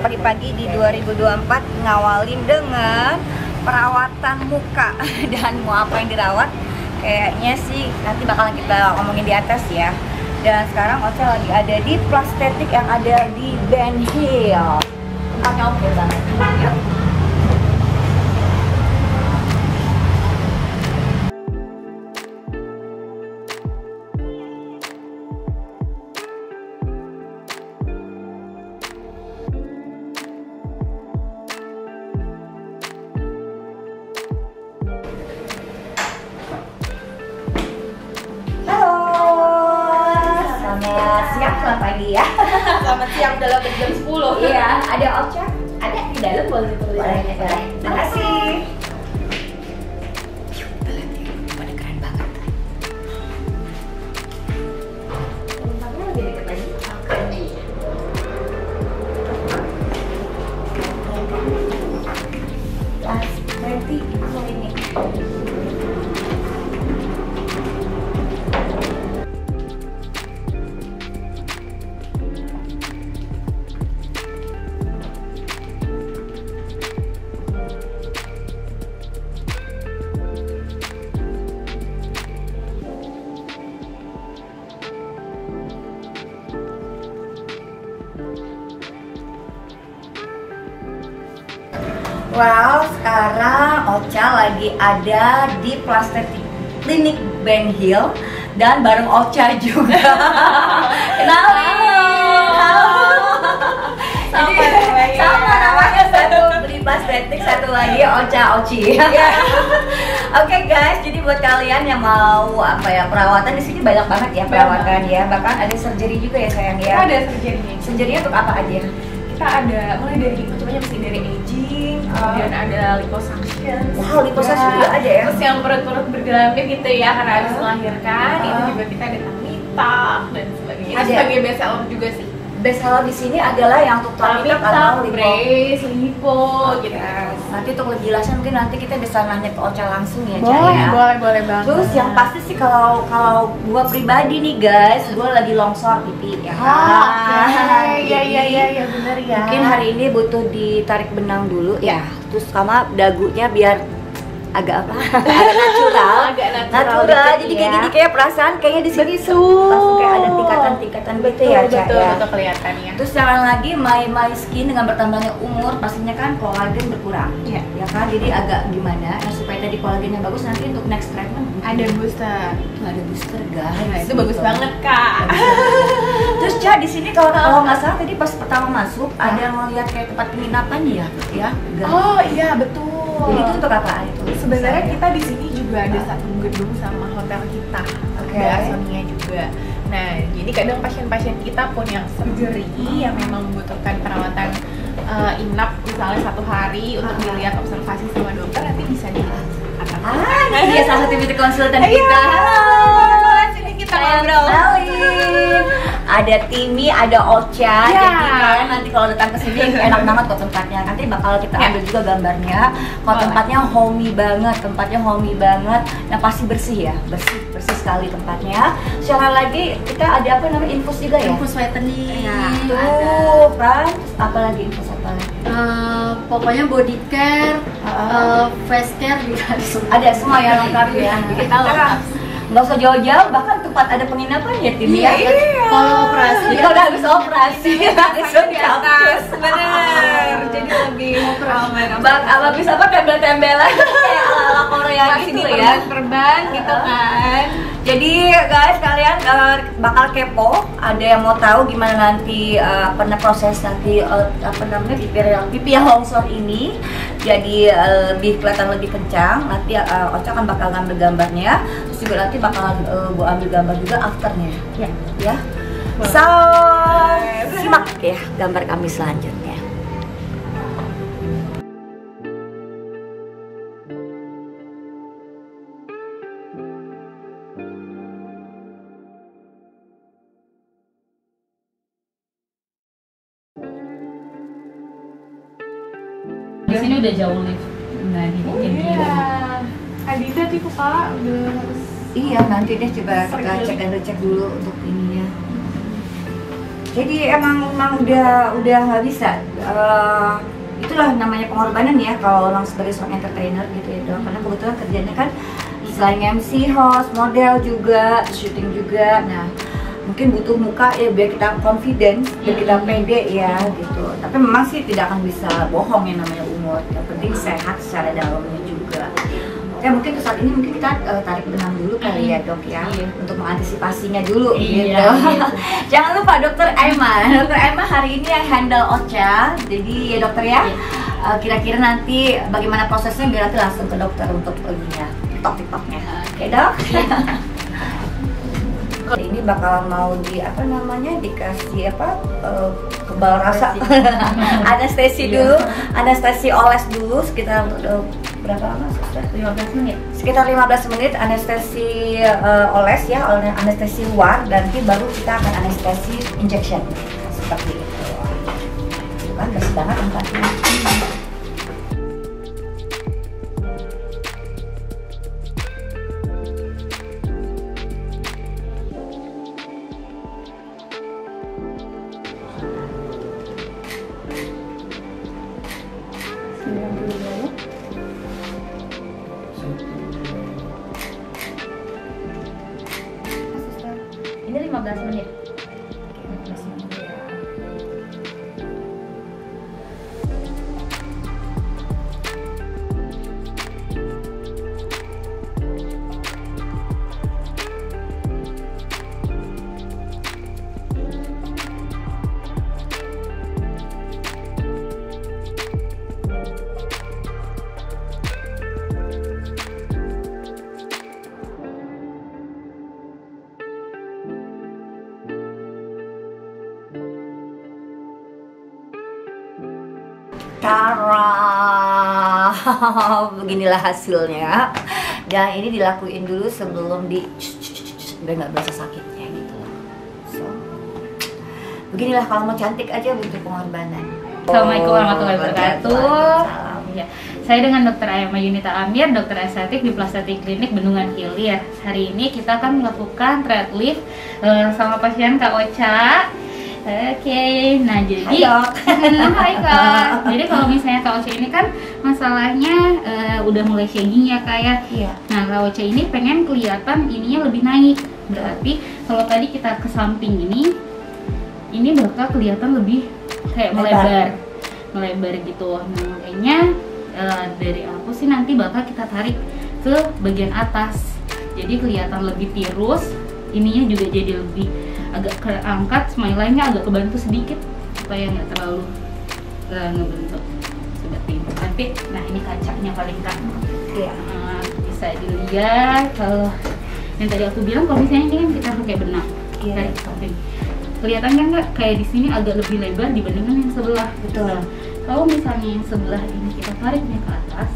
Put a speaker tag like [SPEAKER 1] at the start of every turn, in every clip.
[SPEAKER 1] Pagi-pagi di 2024 ngawalin dengan perawatan muka dan mau apa yang dirawat kayaknya sih nanti bakalan kita ngomongin di atas ya. Dan sekarang Ocha lagi ada di Plastetik yang ada di Ben Hill. Tempatnya oke banget. Yuk. Selamat pagi ya.
[SPEAKER 2] Selamat siang dalam jam 10.
[SPEAKER 1] Iya, ada Ocha?
[SPEAKER 2] Ada di dalam, boleh
[SPEAKER 1] Boleh. Terima kasih. Pada keren banget.
[SPEAKER 2] Tempatnya lebih dekat lagi.
[SPEAKER 1] Nanti ini. Wow, sekarang Ocha lagi ada di Plastetik Klinik Ben Hill dan bareng Ocha juga. Kenalin. Halo. Sama namanya, satu beli Plastetik, satu lagi Ocha Oci. Oke guys, jadi buat kalian yang mau perawatan di sini banyak banget ya perawatan ya. Bahkan ada surgery juga ya sayang ya.
[SPEAKER 2] Ada surgery.
[SPEAKER 1] Surgery untuk apa aja?
[SPEAKER 2] Kita ada mulai dari macam-macam sih, dari aging, kemudian ada liposuction.
[SPEAKER 1] Wow, liposuction juga ada ya.
[SPEAKER 2] Terus yang perut-perut bergelamit gitu ya karena habis melahirkan, itu juga kita ada tummy tuck dan sebagainya. Itu sebagai best seller juga sih.
[SPEAKER 1] Best seller di sini adalah yang untuk tummy tuck atau lipo.
[SPEAKER 2] Brace, lipo gitu.
[SPEAKER 1] Nanti untuk lebih jelasnya mungkin nanti kita bisa nanya ke Ocha langsung ya,
[SPEAKER 2] Boleh banget.
[SPEAKER 1] Terus yang pasti sih kalau gua pribadi nih guys, gua lagi longsor pipi ya.
[SPEAKER 2] Iya benar ya.
[SPEAKER 1] Mungkin hari ini butuh ditarik benang dulu ya. Terus sama dagunya biar agak agak natural. Jadi kayak gini, kayak perasaan kayaknya di sini langsung kayak ada tingkatan gitu ya, Cak ya.
[SPEAKER 2] Betul kelihatan ya.
[SPEAKER 1] Terus jangan lagi my skin dengan bertambahnya umur pastinya kan kolagen berkurang. Ya kan, jadi agak gimana? Nah, supaya tadi kolagennya bagus nanti untuk next treatment
[SPEAKER 2] Ada booster.
[SPEAKER 1] Ada booster guys.
[SPEAKER 2] Nah, itu bagus banget Kak.
[SPEAKER 1] Terus Cak di sini kalau nggak salah tadi pas pertama masuk ada yang ngeliat kayak tempat penginapan ya, Enggak.
[SPEAKER 2] Oh iya betul.
[SPEAKER 1] Jadi itu untuk apa itu?
[SPEAKER 2] Sebenarnya kita di sini juga ada satu gedung sama hotel kita. Ada Asonia juga. Nah, jadi kadang pasien-pasien kita pun yang surgery yang memang membutuhkan perawatan inap misalnya 1 hari untuk dilihat observasi sama dokter, nanti bisa di
[SPEAKER 1] ini dia salah satu beauty konsultan kita.
[SPEAKER 2] Halo, sini kita ngobrol.
[SPEAKER 1] Ada Timi, ada Ocha. Jadi kalian nanti kalau datang ke sini enak banget kok tempatnya. Nanti bakal kita ambil juga gambarnya. Kalau tempatnya homey banget. Nah pasti bersih ya, bersih sekali tempatnya. Sekarang lagi kita ada apa namanya infus juga ya?
[SPEAKER 3] Infus whitening.
[SPEAKER 1] Tuh kan, apa lagi infus apa lagi?
[SPEAKER 3] Pokoknya body care, face care juga
[SPEAKER 1] ada semua yang lengkap ya.
[SPEAKER 2] Kita lengkap.
[SPEAKER 1] Nggak usah jauh-jauh, bahkan tempat ada penginapan ya Tim ya.
[SPEAKER 3] Kalau operasi
[SPEAKER 1] kita udah habis operasi langsung
[SPEAKER 2] di atas, bener. Jadi lebih
[SPEAKER 1] bang, apa bisa apa tembel-tembelan kayak ala-ala Korea kayak
[SPEAKER 2] masih
[SPEAKER 1] gitu
[SPEAKER 2] di
[SPEAKER 1] ya.
[SPEAKER 2] perban gitu kan.
[SPEAKER 1] Jadi guys, kalian bakal kepo, ada yang mau tahu gimana nanti proses nanti pipi yang longsor ini jadi lebih kelihatan lebih kencang. Nanti Ocha akan bakal ngambil gambarnya, terus juga nanti bakalan gue ambil gambar juga afternya. Ya. So, simak ya gambar kami selanjutnya.
[SPEAKER 3] Di sini udah jauh lift. Nah, dibikin
[SPEAKER 2] Iya.
[SPEAKER 3] gini.
[SPEAKER 2] Adinda tipe Kak udah harus
[SPEAKER 1] Iya, nanti deh coba kita cek dulu untuk ininya. Jadi emang udah nggak bisa. Itulah namanya pengorbanan ya kalau orang sebagai seorang entertainer gitu ya dong. Karena kebetulan kerjanya kan selain MC, host, model juga, syuting juga. Nah, mungkin butuh muka ya biar kita confident, biar kita pede ya gitu. Tapi memang sih tidak akan bisa bohong yang namanya umur. Yang penting sehat secara dalamnya juga. Oke, mungkin saat ini mungkin kita tarik benang dulu kali ya dok ya, untuk mengantisipasinya dulu gitu. Jangan lupa Dokter Emma. Dokter Emma hari ini yang handle Ocha. Jadi ya dokter ya, kira-kira nanti bagaimana prosesnya biar nanti langsung ke dokter untuk ininya, TikToknya. Oke dok. Ini bakal mau dikasih kebal rasa. Anestesi dulu, anestesi oles dulu sekitar berapa lama?
[SPEAKER 3] 15 menit.
[SPEAKER 1] Sekitar 15 menit anestesi oles ya, anestesi luar, dan nanti baru kita akan anestesi injection seperti itu. Itu kan bersih banget tempatnya. Ini 15 menit. Tara, beginilah hasilnya. Dan ini dilakuin dulu sebelum biar nggak berasa sakitnya gitu. So, beginilah kalau mau cantik aja butuh pengorbanan.
[SPEAKER 3] Assalamualaikum warahmatullahi wabarakatuh.
[SPEAKER 1] Salam.
[SPEAKER 3] Ya, saya dengan Dr. Emma Yunita Amir, dokter estetik di Plastik Klinik Bendungan Hilir. Hari ini kita akan melakukan thread lift sama pasien Kak Ocha. Oke, nah jadi hai Kak. Jadi kalau misalnya Kak Ocha ini kan masalahnya udah mulai shagging ya Kak ya.
[SPEAKER 1] Iya.
[SPEAKER 3] Nah Kak Ocha ini pengen kelihatan ininya lebih naik. Berarti kalau tadi kita ke samping ini bakal kelihatan lebih kayak melebar gitu. Nah makanya dari aku sih nanti bakal kita tarik ke bagian atas. Jadi kelihatan lebih tirus. Ininya juga jadi lebih agak keangkat, smile line-nya agak kebantu sedikit supaya nggak terlalu ngebentuk seperti itu. Nanti, nah ini kacanya paling kan, bisa dilihat. Kalau yang tadi aku bilang, kalau misalnya ini kan kita pakai benang dari samping, kelihatan kan nggak kayak di sini agak lebih lebar dibandingkan yang sebelah.
[SPEAKER 1] Betul.
[SPEAKER 3] Kalau misalnya yang sebelah ini kita tariknya ke atas,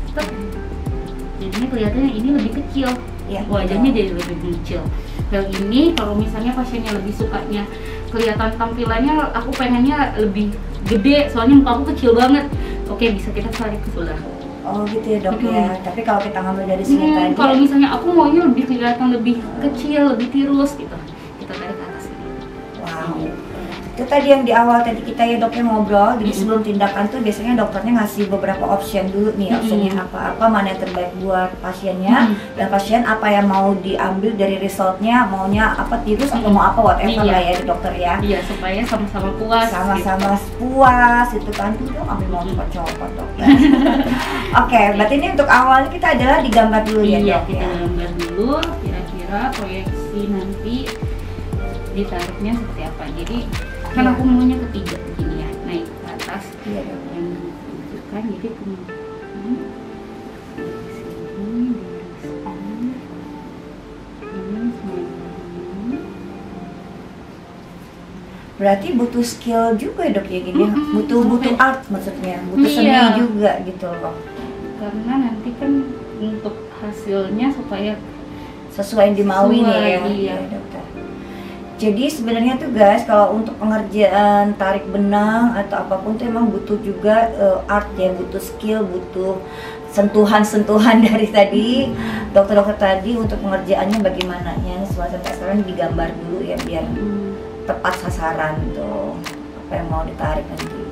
[SPEAKER 3] jadinya kelihatannya ini lebih kecil.
[SPEAKER 1] Ya,
[SPEAKER 3] wajahnya jadi lebih kecil. Yang ini kalau misalnya pasiennya lebih sukanya kelihatan tampilannya, aku pengennya lebih gede soalnya muka aku kecil banget. Oke, bisa kita tarik ke sebelah.
[SPEAKER 1] Oh gitu ya dok ya. Tapi kalau kita ngambil dari sini tadi,
[SPEAKER 3] kalau misalnya aku maunya lebih kelihatan lebih kecil, lebih tirus gitu, kita tarik ke atas ini.
[SPEAKER 1] wow. Itu tadi yang di awal tadi kita ya dokter ngobrol, jadi sebelum tindakan tuh biasanya dokternya ngasih beberapa option dulu nih, optionnya apa-apa, mana yang terbaik buat pasiennya, dan pasien apa yang mau diambil dari resultnya, maunya apa tirus atau mau apa whatever lah ya di dokter ya.
[SPEAKER 3] Iya, supaya sama-sama puas.
[SPEAKER 1] Sama-sama puas itu kan, tuh dong ambil mau copot dokter. Oke, berarti ini untuk awalnya kita adalah digambar dulu ya dok
[SPEAKER 3] kita
[SPEAKER 1] ya.
[SPEAKER 3] gambar dulu kira-kira proyeksi nanti ditariknya seperti apa. Jadi kan aku maunya ketiga begini ya, naik ke atas
[SPEAKER 1] Iya dok.
[SPEAKER 3] yang menunjukkan, jadi kemudian dari sini, ini semua ini.
[SPEAKER 1] Berarti butuh skill juga ya dok ya gini, butuh art maksudnya, butuh seni
[SPEAKER 3] Iya.
[SPEAKER 1] juga gitu loh.
[SPEAKER 3] Karena nanti kan untuk hasilnya supaya
[SPEAKER 1] Sesuai yang dimaui nih ya,
[SPEAKER 3] Sesuai,
[SPEAKER 1] iya
[SPEAKER 3] iya.
[SPEAKER 1] dokter. Jadi sebenarnya tuh guys, kalau untuk pengerjaan tarik benang atau apapun tuh emang butuh juga art ya, butuh skill, butuh sentuhan-sentuhan dari tadi dokter-dokter tadi untuk pengerjaannya bagaimana ya. Sampai sekarang digambar dulu ya biar tepat sasaran tuh apa yang mau ditarik nanti.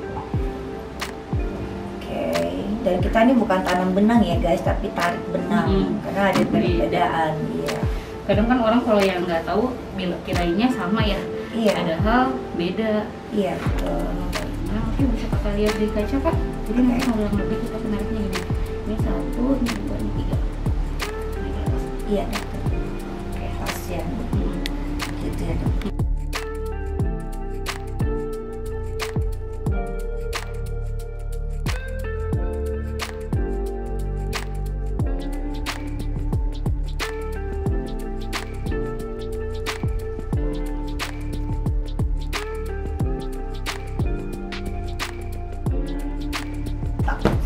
[SPEAKER 1] Oke, dan kita ini bukan tanam benang ya guys, tapi tarik benang karena ada perbedaan. Iya.
[SPEAKER 3] kadang kan orang kalau yang nggak tahu kirainnya sama ya,
[SPEAKER 1] Iya.
[SPEAKER 3] padahal beda.
[SPEAKER 1] Iya betul.
[SPEAKER 3] Nah, oke, bisa kakak lihat di kaca kak. Jadi nanti kalau yang lebih kita nariknya gini. Ini 1, ini 2, ini 3. Ini ke atas.
[SPEAKER 1] Iya dokter. Oke, pasien gitu ya dok.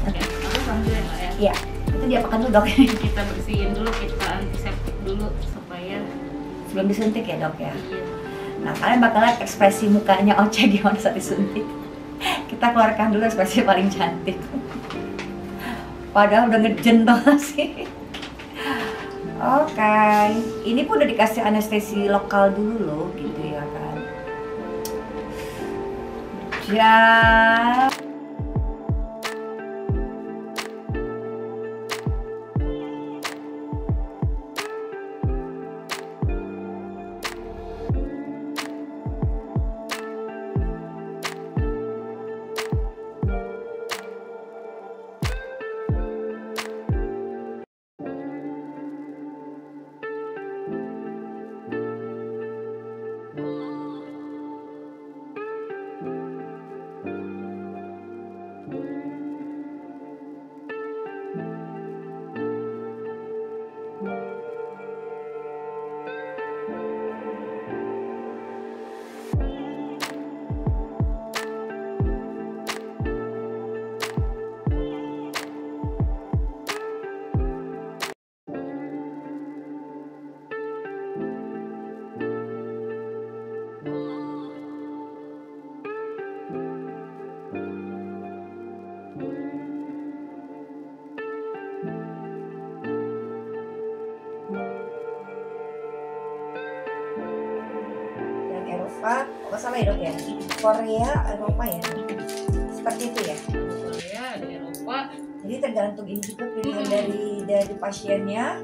[SPEAKER 3] Oke, aku sambil ya, Kak, ya.
[SPEAKER 1] Iya, itu diapakan dulu dok?
[SPEAKER 3] Kita bersihin dulu, kita antiseptik dulu supaya
[SPEAKER 1] Sebelum disuntik ya dok ya.
[SPEAKER 3] iya.
[SPEAKER 1] Nah kalian bakal lihat ekspresi mukanya Ocha gimana saat disuntik. Kita keluarkan dulu ekspresi paling cantik. Padahal udah ngejentol sih. Oke, ini pun udah dikasih anestesi lokal dulu loh, gitu ya kan. Ya. Eropa, apa salah ya dok ya? Korea, Eropa ya? Seperti itu ya?
[SPEAKER 3] Korea, ada Eropa.
[SPEAKER 1] Jadi tergantung ini juga pilihan dari pasiennya,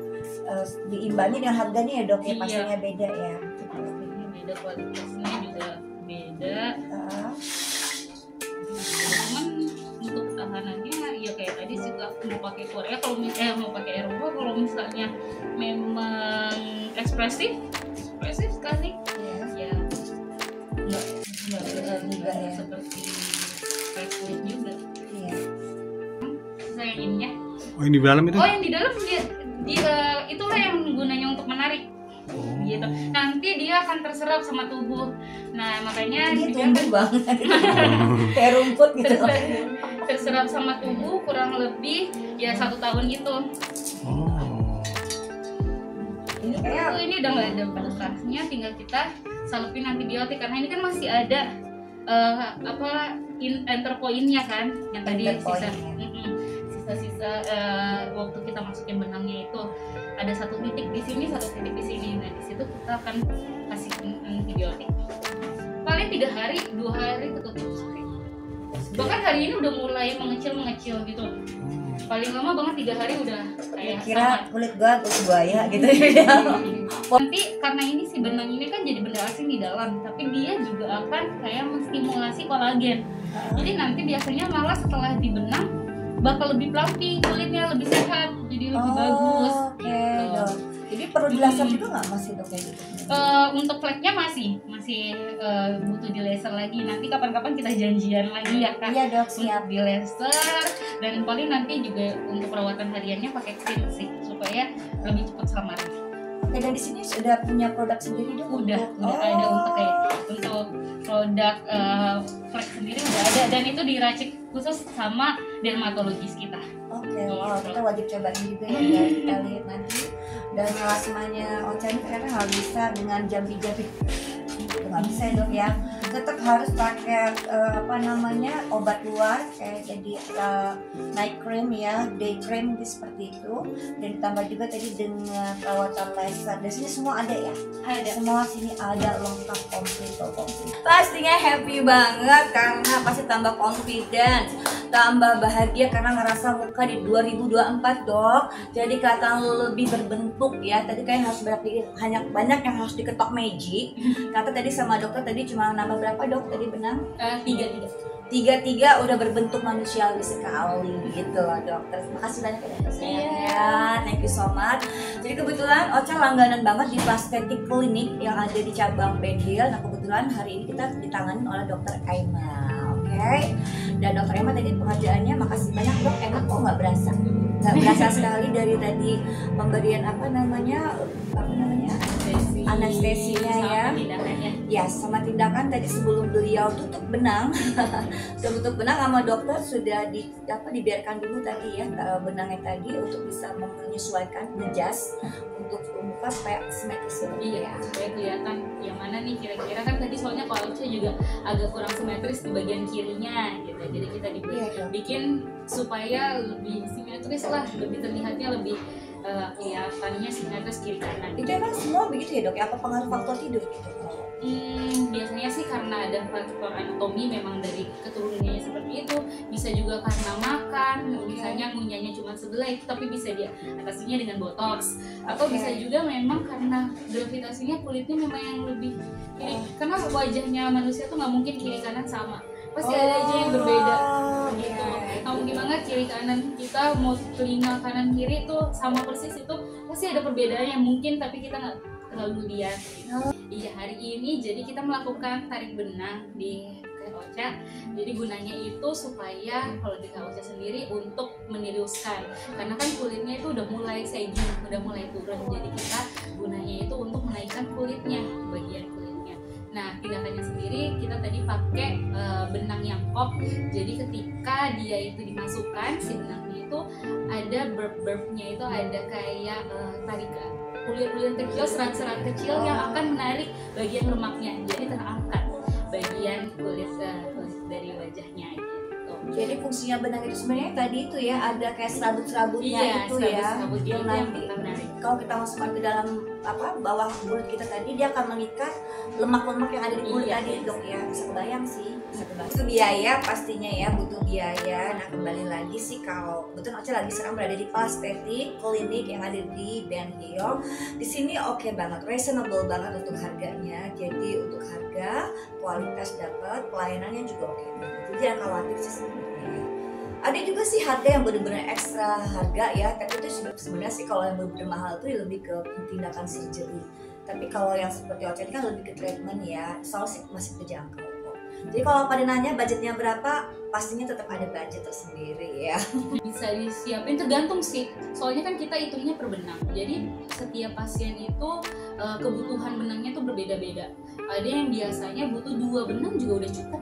[SPEAKER 1] diimbangi dengan harganya ya dok ya,
[SPEAKER 3] Iya.
[SPEAKER 1] pasiennya beda ya.
[SPEAKER 3] Ini beda, kualitasnya juga beda. Cuman untuk ketahanannya ya kayak tadi sih Kak, mau pakai Korea kalau mau pakai Eropa kalau misalnya memang ekspresif sekali
[SPEAKER 1] Iya.
[SPEAKER 3] ya nggak
[SPEAKER 1] Juga ya.
[SPEAKER 3] seperti Facelift juga.
[SPEAKER 1] Iya.
[SPEAKER 3] Saya ininya.
[SPEAKER 4] Oh yang di dalam itu?
[SPEAKER 3] Oh yang di dalam dia itulah yang gunanya untuk menarik. Gitu. Nanti dia akan terserap sama tubuh. Nah makanya
[SPEAKER 1] Dia
[SPEAKER 3] juga
[SPEAKER 1] tumbuh banget, kayak rumput gitu.
[SPEAKER 3] terserap sama tubuh kurang lebih ya 1 tahun gitu.
[SPEAKER 4] Oh.
[SPEAKER 1] Ini kayak
[SPEAKER 3] Ini udah nggak ada bekasnya, tinggal kita salupin antibiotik karena ini kan masih ada enterpoinnya kan, yang tadi
[SPEAKER 1] Enterpoinnya.
[SPEAKER 3] sisa waktu kita masukin benangnya itu ada 1 titik di sini, 1 titik di sini. Nah di situ kita akan kasih antibiotik. paling 3 hari, 2 hari ketutup sakit. Bahkan hari ini udah mulai mengecil gitu. Paling lama banget 3 hari udah kayak
[SPEAKER 1] kira kulit buaya gitu ya.
[SPEAKER 3] Nanti karena ini si benang ini kan jadi benda asing di dalam, tapi dia juga akan kayak menstimulasi kolagen. Jadi nanti biasanya malah setelah dibenang bakal lebih plumpy, kulitnya lebih sehat, jadi lebih bagus.
[SPEAKER 1] Oke, dok. Jadi perlu dilaser juga nggak masih dok kayak gitu?
[SPEAKER 3] Untuk fleknya masih butuh di laser lagi. Nanti kapan-kapan kita janjian lagi ya kak.
[SPEAKER 1] Iya dok, siap.
[SPEAKER 3] Untuk di laser, dan paling nanti juga untuk perawatan hariannya pakai krim sih supaya lebih cepat samar.
[SPEAKER 1] Oke, dan di sini sudah punya produk sendiri dok?
[SPEAKER 3] Udah ada untuk produk flek sendiri udah ada, dan itu diracik khusus sama dermatologis kita.
[SPEAKER 1] Oke, wow, kita wajib cobain juga ya guys. Kita lihat nanti. Dan melasmanya Ocha ini ternyata nggak bisa dengan jampi-jampi, nggak bisa dok ya. Tetap harus pakai obat luar kayak jadi night cream ya, day cream seperti itu, dan ditambah juga tadi dengan perawatan laser. Di sini semua ada ya? Ada. Semua sini ada lengkap, komplit. Pastinya happy banget karena pasti tambah confidence, tambah bahagia karena ngerasa muka di 2024 dok. Jadi kelihatan lebih berbentuk ya. Tadi kayak harus berarti banyak yang harus diketok magic. Kata tadi sama dokter tadi cuma nambah berapa dok tadi benang? 3 udah berbentuk manusiawi sekali gitu loh dokter. Terima kasih banyak ya dokter sayangnya. Thank you so much. Jadi kebetulan Ocha langganan banget di Plastetic Clinic yang ada di cabang Ben Hill. Nah kebetulan hari ini kita ditangani oleh dokter Aima. Oke. Dan dokter Aima tadi pengerjaannya makasih banyak dok. Enak kok nggak berasa. Nggak berasa sekali dari tadi pemberian anestesinya ya. Ya sama tindakan tadi sebelum beliau tutup benang. Sebelum tutup benang sama dokter sudah dibiarkan dulu tadi ya benangnya tadi untuk bisa menyesuaikan adjust untuk muka supaya simetris.
[SPEAKER 3] Iya, supaya kelihatan yang mana nih kira-kira, kan tadi soalnya kalau saya juga agak kurang simetris di bagian kirinya gitu. Jadi kita bikin supaya lebih simetris lah, lebih terlihatnya lebih kelihatannya simetris kiri kanan.
[SPEAKER 1] Itu emang semua begitu ya dok? Apa pengaruh faktor tidur gitu?
[SPEAKER 3] Biasanya sih karena ada faktor anatomi memang dari keturunannya seperti itu. Bisa juga karena makan, misalnya ngunyahnya cuma sebelah itu, tapi bisa dia atasinya dengan botox. Atau bisa juga memang karena gravitasinya kulitnya memang yang lebih kiri. Karena wajahnya manusia tuh nggak mungkin kiri kanan sama, pasti ada aja yang berbeda gitu. Nggak mungkin banget kiri kanan kita mau telinga kanan kiri tuh sama persis, itu pasti ada perbedaannya mungkin, tapi kita nggak terlalu lihat. Iya, hari ini jadi kita melakukan tarik benang di Ocha. Jadi gunanya itu supaya kalau di Ocha sendiri untuk meniluskan, karena kan kulitnya itu udah mulai saging, udah mulai turun. Jadi kita gunanya itu untuk menaikkan kulitnya, bagian kulitnya. Nah, tindakannya sendiri kita tadi pakai benang yang kop. Jadi ketika dia itu dimasukkan, si benangnya itu ada burp-burpnya, itu ada kayak tarikan ulir-ulir kecil, serat-serat kecil yang akan menarik bagian lemaknya, jadi terangkat bagian kulit dari wajahnya gitu.
[SPEAKER 1] Jadi fungsinya benang itu sebenarnya tadi itu ya, ada kayak serabut-serabutnya itu ya,
[SPEAKER 3] yang
[SPEAKER 1] nanti kalau kita masukkan ke dalam bawah kulit kita tadi, dia akan mengikat lemak-lemak yang ada di kulit tadi dok ya. Bisa kebayang sih, bisa kebayang. Itu biaya pastinya ya, butuh biaya. Nah kembali lagi sih, kalau betul Ocha lagi sekarang berada di Plastetic Clinic yang ada di Ben Hill. Di sini oke banget, reasonable banget untuk harganya. Jadi untuk harga, kualitas dapat, pelayanannya juga oke banget. Jadi jangan khawatir sih sebenarnya. Ada juga sih harga yang benar-benar ekstra harga ya, tapi itu sebenarnya sih kalau yang benar-benar mahal itu lebih ke tindakan surgery. Tapi kalau yang seperti Ocha ini kan lebih ke treatment ya, soalnya sih masih terjangkau kok. Jadi kalau pada nanya budgetnya berapa, pastinya tetap ada budget tersendiri ya.
[SPEAKER 3] Bisa disiapin tergantung sih, soalnya kan kita hitungnya per benang. Jadi setiap pasien itu kebutuhan benangnya tuh berbeda-beda. Ada yang biasanya butuh 2 benang juga udah cukup.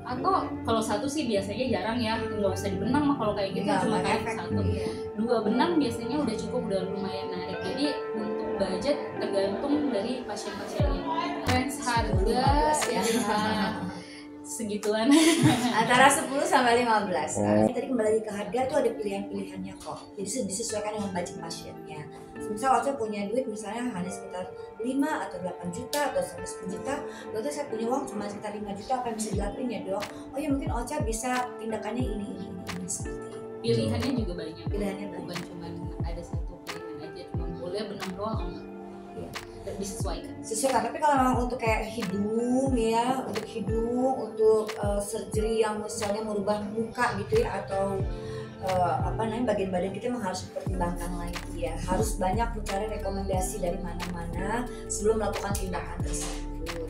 [SPEAKER 3] Atau kalau 1 sih biasanya jarang ya, nggak usah dibenang mah kalau kayak gitu, cuma tarik 1. 2 benang biasanya udah cukup, udah lumayan narik. Jadi untuk budget tergantung dari pasien-pasiennya. Range harga ya segituan.
[SPEAKER 1] Antara 10 sampai 15.
[SPEAKER 4] Oh.
[SPEAKER 1] Tadi kembali lagi ke harga tuh ada pilihan-pilihannya kok. Jadi disesuaikan dengan budget pasiennya. Misal Ocha punya duit misalnya hanya sekitar 5 atau 8 juta atau sampai 10 juta. Dokter saya punya uang cuma sekitar 5 juta, apa yang bisa dilakuin ya dok? Oh ya mungkin Ocha bisa tindakannya ini seperti itu.
[SPEAKER 3] Pilihannya juga banyak.
[SPEAKER 1] Pilihannya banyak.
[SPEAKER 3] Bukan cuma ada satu pilihan aja, cuma boleh benang doang enggak.
[SPEAKER 1] Iya.
[SPEAKER 3] Disesuaikan.
[SPEAKER 1] Sesuai, tapi kalau memang untuk kayak hidung ya, untuk surgery yang misalnya merubah muka gitu ya, atau bagian badan kita memang harus dipertimbangkan lagi ya. Harus banyak mencari rekomendasi dari mana-mana sebelum melakukan tindakan tersebut.